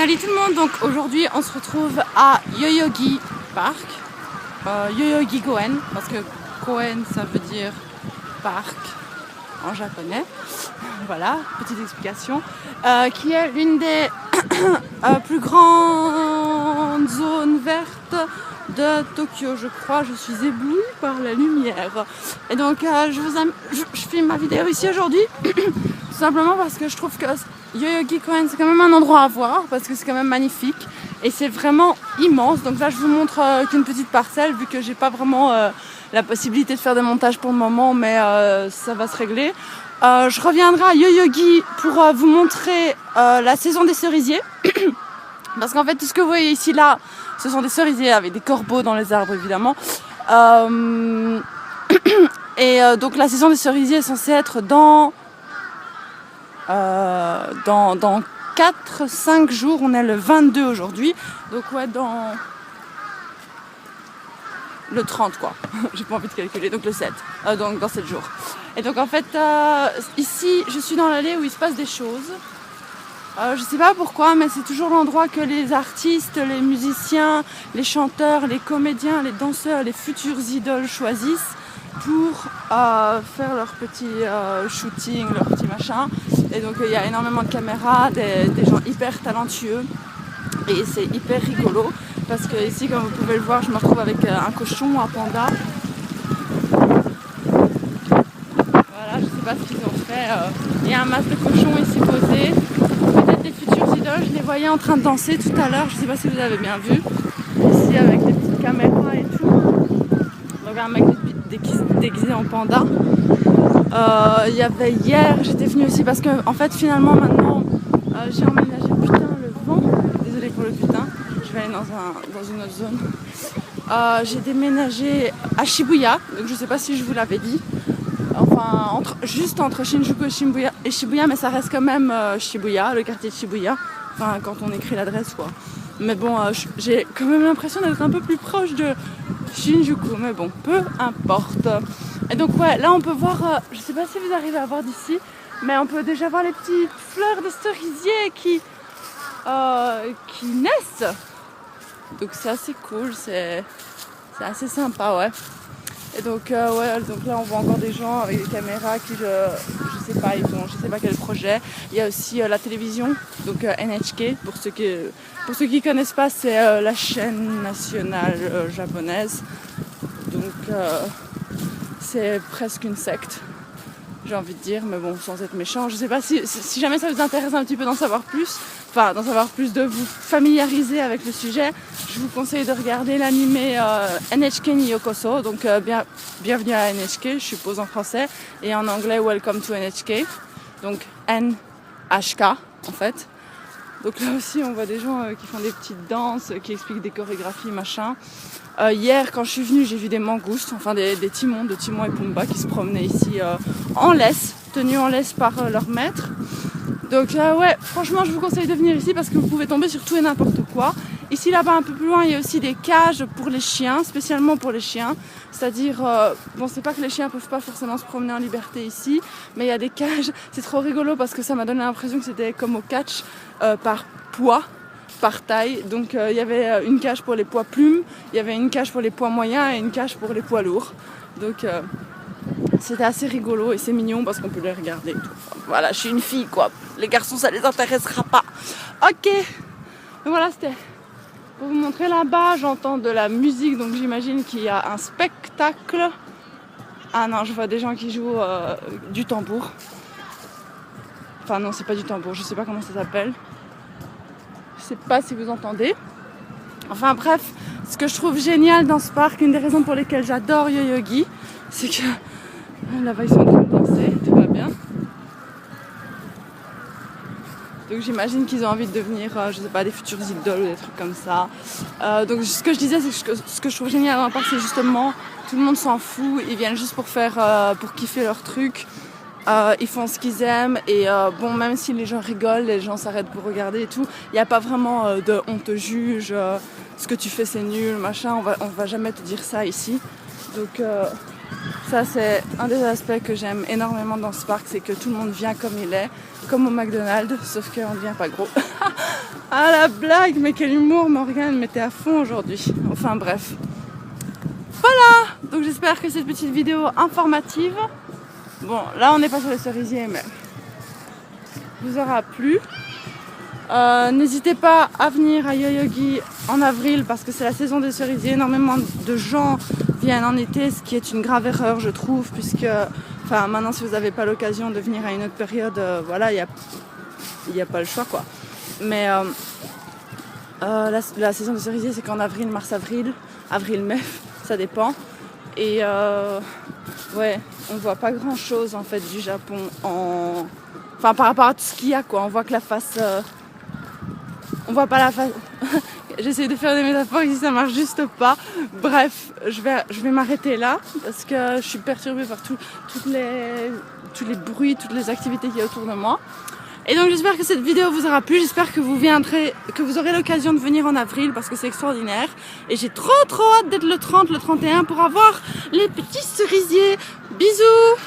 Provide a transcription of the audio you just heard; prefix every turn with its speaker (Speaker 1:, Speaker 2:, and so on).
Speaker 1: Salut tout le monde, donc aujourd'hui on se retrouve à Yoyogi Park, Yoyogi Koen, parce que Koen ça veut dire parc en japonais, voilà, petite explication, qui est l'une des plus grandes zones vertes de Tokyo, je crois. Je suis éblouie par la lumière et donc je filme ma vidéo ici aujourd'hui tout simplement parce que je trouve que Yoyogi Koen c'est quand même un endroit à voir parce que c'est quand même magnifique et c'est vraiment immense. Donc là je vous montre qu'une petite parcelle vu que j'ai pas vraiment la possibilité de faire des montages pour le moment, mais ça va se régler. Je reviendrai à Yoyogi pour vous montrer la saison des cerisiers parce qu'en fait tout ce que vous voyez ici là ce sont des cerisiers avec des corbeaux dans les arbres évidemment. Donc la saison des cerisiers est censée être dans 4-5 jours, on est le 22 aujourd'hui, donc ouais, dans le 30 quoi, j'ai pas envie de calculer, donc le 7, donc dans 7 jours. Et donc en fait, ici je suis dans l'allée où il se passe des choses. Je sais pas pourquoi, mais c'est toujours l'endroit que les artistes, les musiciens, les chanteurs, les comédiens, les danseurs, les futurs idoles choisissent pour faire leur petit shooting, leur petit machin. Et donc il y a énormément de caméras, des gens hyper talentueux et c'est hyper rigolo parce que ici, comme vous pouvez le voir, je me retrouve avec un cochon, un panda. Voilà, je sais pas ce qu'ils ont fait. Il y a un masque de cochon ici posé. Peut-être des futurs idoles, je les voyais en train de danser tout à l'heure, je sais pas si vous avez bien vu. Ici avec des petites caméras et tout. Donc un mec déguisé en panda. Il y avait hier, j'étais venue aussi parce que en fait finalement maintenant j'ai emménagé, putain le vent, désolée pour le putain, je vais aller dans une autre zone. J'ai déménagé à Shibuya, donc je sais pas si je vous l'avais dit, enfin juste entre Shinjuku et Shibuya, mais ça reste quand même Shibuya, le quartier de Shibuya, enfin quand on écrit l'adresse quoi. Mais bon, j'ai quand même l'impression d'être un peu plus proche de Shinjuku, mais bon, peu importe. Et donc ouais, là on peut voir, je sais pas si vous arrivez à voir d'ici, mais on peut déjà voir les petites fleurs de cerisier qui naissent. Donc c'est assez cool, c'est assez sympa, ouais. Et donc donc là on voit encore des gens avec des caméras qui je sais pas, je sais pas quel projet. Il y a aussi la télévision, donc NHK, pour ceux qui connaissent pas, c'est la chaîne nationale japonaise. Donc c'est presque une secte, j'ai envie de dire, mais bon, sans être méchant. Je sais pas si jamais ça vous intéresse un petit peu d'en savoir plus, de vous familiariser avec le sujet, je vous conseille de regarder l'animé NHK ni Yokoso, donc bienvenue à NHK, je suppose en français, et en anglais Welcome to NHK, donc NHK en fait. Donc là aussi on voit des gens qui font des petites danses, qui expliquent des chorégraphies, machin. Hier quand je suis venue j'ai vu des mangoustes, enfin des timons, de Timon et Pumba qui se promenaient ici en laisse, tenus en laisse par leur maître. Donc ouais, franchement je vous conseille de venir ici parce que vous pouvez tomber sur tout et n'importe quoi. Ici là-bas un peu plus loin il y a aussi des cages pour les chiens, spécialement pour les chiens. C'est-à-dire, bon c'est pas que les chiens peuvent pas forcément se promener en liberté ici, mais il y a des cages, c'est trop rigolo parce que ça m'a donné l'impression que c'était comme au catch par poids, par taille. Donc il y avait une cage pour les poids plumes, il y avait une cage pour les poids moyens et une cage pour les poids lourds. Donc c'était assez rigolo et c'est mignon parce qu'on peut les regarder et tout. Voilà, je suis une fille quoi. Les garçons ça les intéressera pas. Ok, donc voilà, c'était pour vous montrer là-bas. J'entends de la musique, donc j'imagine qu'il y a un spectacle. Ah non, je vois des gens qui jouent du tambour. Enfin non, c'est pas du tambour, je sais pas comment ça s'appelle. Je sais pas si vous entendez. Enfin bref, ce que je trouve génial dans ce parc, une des raisons pour lesquelles j'adore Yoyogi, c'est que là-bas ils sont en train de danser, tout va bien. Donc j'imagine qu'ils ont envie de devenir, je sais pas, des futurs idoles ou des trucs comme ça. Donc ce que je disais, c'est que ce que je trouve génial dans le parc, c'est justement tout le monde s'en fout, ils viennent juste pour kiffer leur truc. Ils font ce qu'ils aiment et bon, même si les gens rigolent, les gens s'arrêtent pour regarder et tout, il n'y a pas vraiment de on te juge, ce que tu fais c'est nul, machin, on va jamais te dire ça ici. Donc ça c'est un des aspects que j'aime énormément dans ce parc, c'est que tout le monde vient comme il est, comme au McDonald's, sauf qu'on ne devient pas gros. Ah la blague, mais quel humour Morgane, mais t'es à fond aujourd'hui. Enfin bref. Voilà, donc j'espère que cette petite vidéo informative, bon là on n'est pas sur les cerisiers mais vous aura plu. N'hésitez pas à venir à Yoyogi en avril parce que c'est la saison des cerisiers. Énormément de gens viennent en été, ce qui est une grave erreur je trouve, puisque enfin, maintenant si vous n'avez pas l'occasion de venir à une autre période, voilà, il n'y a pas le choix quoi. Mais la saison des cerisiers c'est qu'en avril, mars-avril, avril-mai, ça dépend. Et ouais, on voit pas grand chose en fait du Japon enfin par rapport à tout ce qu'il y a quoi. On voit que la face... On voit pas la face. J'essaie de faire des métaphores ici, ça marche juste pas. Bref, je vais m'arrêter là parce que je suis perturbée par tous les bruits, toutes les activités qu'il y a autour de moi. Et donc j'espère que cette vidéo vous aura plu. J'espère que vous aurez l'occasion de venir en avril parce que c'est extraordinaire. Et j'ai trop hâte d'être le 30, le 31 pour avoir les petits cerisiers. Bisous!